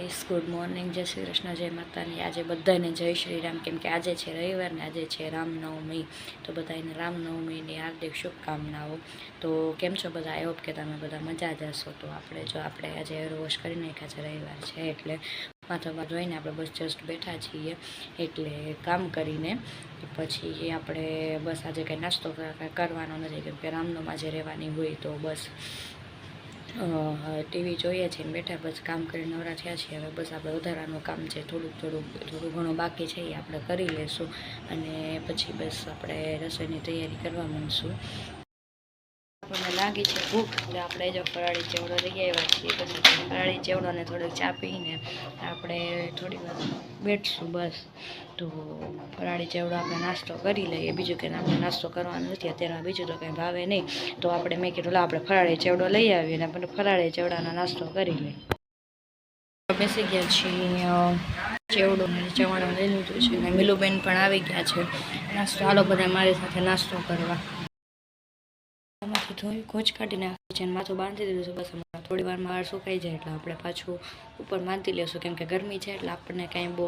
Guys, good morning, જય શ્રી કૃષ્ણ, જય માતાની. આજે બધાને જય શ્રી રામ, કેમ કે આજે છે રવિવાર ને આજે છે રામનવમી. તો બધાને રામનવમીની હાર્દિક શુભકામનાઓ. તો કેમ છો બધા? આઈ હોપ કે તમે બધા મજા જ હશો. તો આપણે આજે હેર વોશ કરી નાખ્યા છે, રવિવાર છે એટલે માથામાં ધોઈને આપણે બસ જસ્ટ બેઠા છીએ. એટલે કામ કરીને પછી આપણે બસ આજે કંઈ નાસ્તો કરવાનો નથી, કેમ કે રામનવમી આજે રહેવાની હોય. તો બસ ટીવી જોઈએ છીએ ને બેઠા બસ કામ કરીને નવરા થયા છીએ. હવે બસ આપણે વધારાનું કામ છે, થોડું ઘણું બાકી છે એ આપણે કરી લઈશું અને પછી બસ આપણે રસોઈની તૈયારી કરવા માંડીશું. આપણને લાગી છે ભૂખ એટલે આપણે જો ફરાળી ચેવડો લઈ આવ્યા છીએ. પછી ફરાળી ચેવડોને થોડીક ચા પીને આપણે થોડી વાર બેઠશું બસ. તો ફરાળી ચેવડો આપણે નાસ્તો કરી લઈએ, બીજું કંઈ આપણે નાસ્તો કરવાનો નથી અત્યારે, બીજું તો કંઈ ભાવે નહીં. તો આપણે મેં કીધું આપણે ફરાળી ચેવડો લઈ આવીએ ને આપણે ફરાળી ચેવડાનો નાસ્તો કરી લઈએ. બેસી ગયા છીએ, ચેવડો ને ચવાણું લઈ લીધું છે ને મિલુબેન પણ આવી ગયા છે નાસ્તો. હાલો બધા મારી સાથે નાસ્તો કરવા. એમાંથી ધોઈ કોચ કાઢી નાખી છે અને માથું બાંધી દીધું છે. બસ હમણાં થોડી વારમાં વાળ સુકાઈ જાય એટલે આપણે પાછું ઉપર બાંધી લેશું, કેમ કે ગરમી છે એટલે આપણને કાંઈ બહુ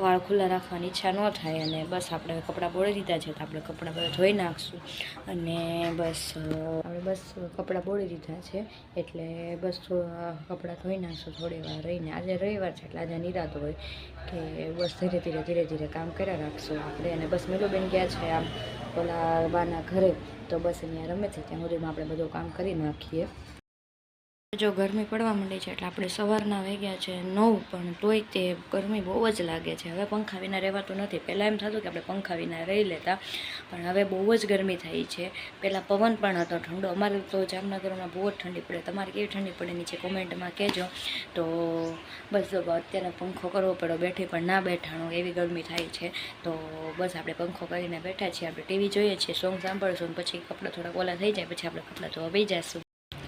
વાળ ખુલ્લા રાખવાની ઈચ્છા ન થાય. અને બસ આપણે કપડાં બોળી દીધા છે તો આપણે કપડાં બધા ધોઈ નાખશું અને બસ કપડાં બોળી દીધા છે એટલે બસ કપડાં ધોઈ નાખશું થોડી વાર રહીને. આજે રવિવાર છે એટલે આજે નિરાંત હોય કે બસ ધીરે ધીરે કામ કર્યા રાખશું આપણે. અને બસ મિલુબેન ગયા છે આમ ઓલા બાના ઘરે, તો બસ અહીંયા રમે છે ત્યાં સુધીમાં આપણે બધું કામ કરી નાખીએ. જો ગરમી પડવા માંડી છે એટલે આપણે સવારના વાગ્યા છે 9, પણ તોય તે ગરમી બહુ જ લાગે છે. હવે પંખા વિના રહેવાતું નથી. પહેલાં એમ થતું કે આપણે પંખા વિના રહી લેતા, પણ હવે બહુ જ ગરમી થઈ છે. પહેલાં પવન પણ હતો ઠંડો. અમારે તો જામનગરમાં બહુ જ ઠંડી પડે. તમારે કેવી ઠંડી પડે નીચે કોમેન્ટમાં કહેજો. તો બસ અત્યારે પંખો કરવો પડ્યો, બેઠી પણ ના બેઠાણું એવી ગરમી થાય છે. તો બસ આપણે પંખો કરીને બેઠા છીએ, આપણે ટીવી જોઈએ છીએ, સોંગ સાંભળશું ને પછી કપડાં થોડાક ઓલા થઈ જાય પછી આપણે કપડાં ધોવા બેસી જઈશું.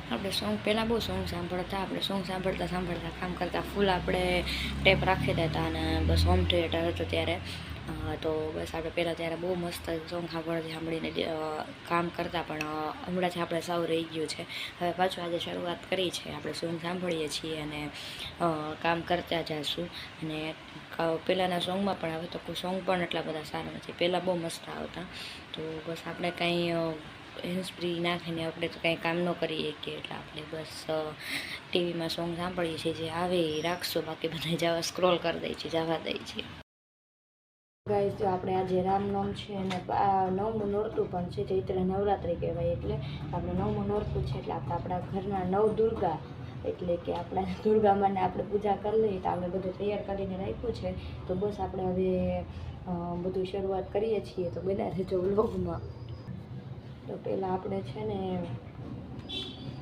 આપણે સોંગ પહેલાં બહુ સોંગ સાંભળતા, આપણે સોંગ સાંભળતા કામ કરતાં ફૂલ આપણે ટેપ રાખી દેતા અને બસ હોમ થિયેટર હતું ત્યારે. તો બસ આપણે પહેલાં ત્યારે બહુ મસ્ત સોંગ સાંભળીને કામ કરતા, પણ હમણાંથી આપણે સાવ રહી ગયું છે. હવે પાછું આજે શરૂઆત કરી છે, આપણે સોંગ સાંભળીએ છીએ અને કામ કરતા જઈશું. અને પહેલાંના સોંગમાં પણ હવે તો સોંગ પણ એટલા બધા સારા નથી, પહેલાં બહુ મસ્ત આવતા. તો બસ આપણે કાંઈ હેન્ડ ફ્રી નાખીને આપણે તો કાંઈ કામ ન કરીએ કે એટલે આપણે બસ ટીવીમાં સોંગ સાંભળીએ છીએ, જે આવે એ રાખશું, બાકી બધા જવા સ્ક્રોલ કરી દઈએ છીએ, જવા દઈએ છીએ. ગાઈસ, જો આપણે આજે રામનવમ છે અને 9મું નોરતું પણ છે, ચૈત્ર નવરાત્રિ કહેવાય. એટલે આપણે 9મું નોરતું છે એટલે આપણે આપણા ઘરના નવદુર્ગા એટલે કે આપણા દુર્ગામાને આપણે પૂજા કરી લઈએ. તો આપણે બધું તૈયાર કરીને રાખ્યું છે. તો બસ આપણે હવે બધું શરૂઆત કરીએ છીએ. તો બના રહેજો વ્લોગમાં. તો પહેલાં આપણે છે ને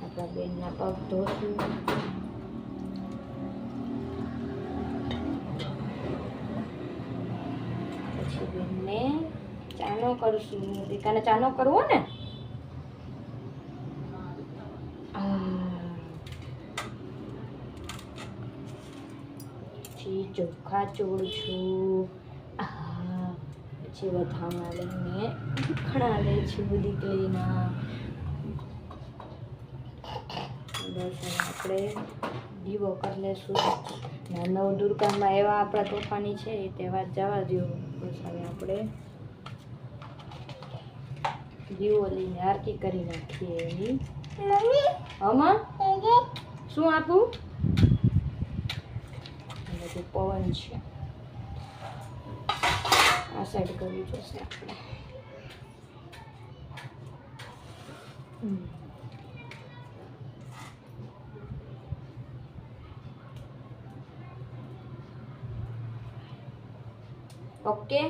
આપણા બેનના પગ ધોશું, પછી બેનને ચાનો કરશું. દીકાને ચાનો કરવો ને, પછી ચોખા ચોળશું, પછી વધામણા લઈને ખણા લે છે દીકરીના. બસ હવે આપણે દીવો કરી લેશું. નવદુર્ગામાં એવા આપણા તોફાની છે એ તહેવાર જવા દો. બસ હવે આપણે દીવો લઈને આરતી કરી નાખીએ. એની આમાં શું આપું? બધું પવન છે, આ સાઈડ કરવું જોશે આપણે. ઓકે.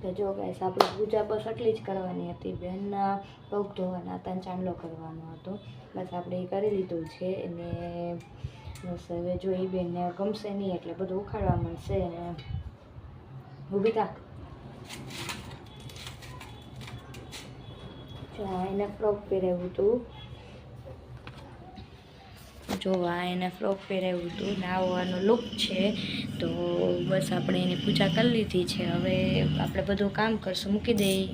તો જો ગાઈસ, આપણે પૂજા બસ એટલી જ કરવાની હતી. બહેનના પગ ધોવાના હતા અને ચાંદલો કરવાનો હતો. બસ આપણે એ કરી લીધું છે. અને બસ હવે જો એ બેનને ગમશે નહીં એટલે બધું ઉખાડવા મળશે. અને ઊભી થા. જો એને ફ્રોક પહેરાવ્યું હતું, એને ફ્રોક પહેરાવ્યું હતું ને આવવાનો લુક છે. તો બસ આપણે એની પૂજા કરી લીધી છે. હવે આપણે બધું કામ કરશું, મૂકી દઈએ.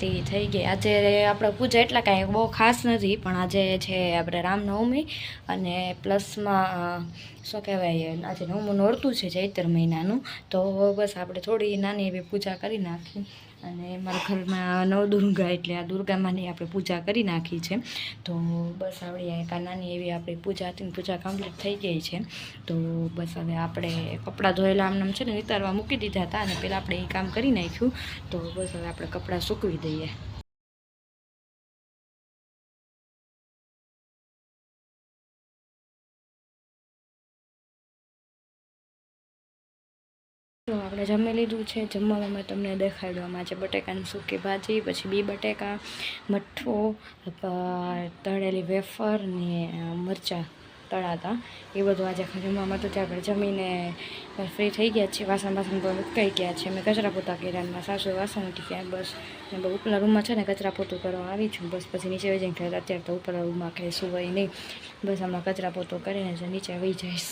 કમ્પ્લીટ થઈ ગઈ. આજે આપણે પૂજા એટલા કાંઈ બહુ ખાસ નથી, પણ આજે છે આપણે રામનવમી અને પ્લસમાં શું કહેવાય, આજે 9મું નોરતું છે ચૈત્ર મહિનાનું. તો બસ આપણે થોડી નાની એવી પૂજા કરી નાખી. અને મારા ઘરમાં નવદુર્ગા એટલે આ દુર્ગામાંની આપણે પૂજા કરી નાખી છે. તો બસ આવડી એક નાની એવી આપણી પૂજા હતી, પૂજા કમ્પ્લીટ થઈ ગઈ છે. તો બસ હવે આપણે કપડાં ધોયેલા આમનામ છે ને વિતારવા મૂકી દીધા હતા, અને પહેલાં આપણે એ કામ કરી નાખ્યું. તો બસ હવે આપણે કપડાં સૂકવી દઈએ. તો આપણે જમી લીધું છે. જમવામાં મેં તમને દેખાડવામાં છે બટેકાની સૂકી ભાજી, પછી બી બટેકા, મઠ્ઠો, તળેલી વેફર ને મરચાં તળાતા, એ બધું આજે જમવામાં તો ત્યાં આપણે જમીને ફ્રી થઈ ગયા છીએ. વાસણ પણ ઉટકાઈ ગયા છે. મેં કચરા પોતા કર્યા, સાસુએ વાસણ ઉઠી ગયા. બસ ઉપરના રૂમમાં છે ને કચરા પોતું કરવા આવી છું. બસ પછી નીચે વહી જઈને ખાય. અત્યારે તો ઉપરના રૂમમાં કંઈ સુવાય નહીં. બસ હમણાં કચરા પોતો કરીને નીચે વહી જઈશ.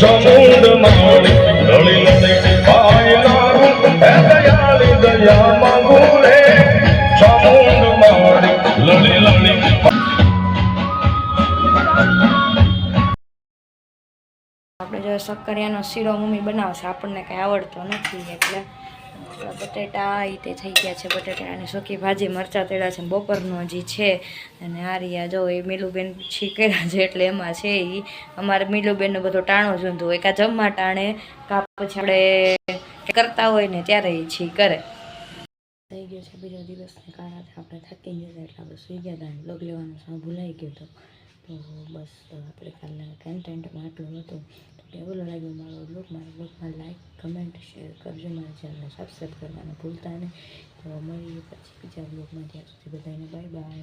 ચામુંડ માળી લળી લળી પાયલારું હે દયાળી દયા માંગુ રે. ચામુંડ માળી લળી લળી. આપણે જો શક્કરિયાનો શીરો મમ્મી બનાવશે, આપણને કંઈ આવડતો નથી એટલે બટેટા એ તે થઈ ગયા છે. બટેટાની સૂકી ભાજી, મરચાં તેડા છે, બપોરનો હજી છે. અને આ રહ્યા જો એ મીલુબેન છી કર્યા છે એટલે એમાં છે એ અમારે મીલુબેનનું બધું ટાણું જોઈતું હોય, કાં જમવા ટાણે કાં પછી આપણે કરતા હોય ને ત્યારે એ છી કરે. થઈ ગયો છે બીજો દિવસને કારણે આપણે થાકી ગયા એટલે આપણે સુઈ ગયા હતા. બ્લોગ લેવાનું સાવ ભૂલાઈ ગયું હતું. તો બસ આપણે કાલના કન્ટેન્ટમાં આટલું હતું. તો કેવો લાગ્યો મારો બ્લોગમાં લાઈક, કમેન્ટ, શેર કરજો. મારા ચેનલને સબસ્ક્રાઈબ કરવાનું ભૂલતા નહીં. તો મળીએ પછી બીજા બ્લોગમાં. ત્યાં સુધી બધાને બાય બાય.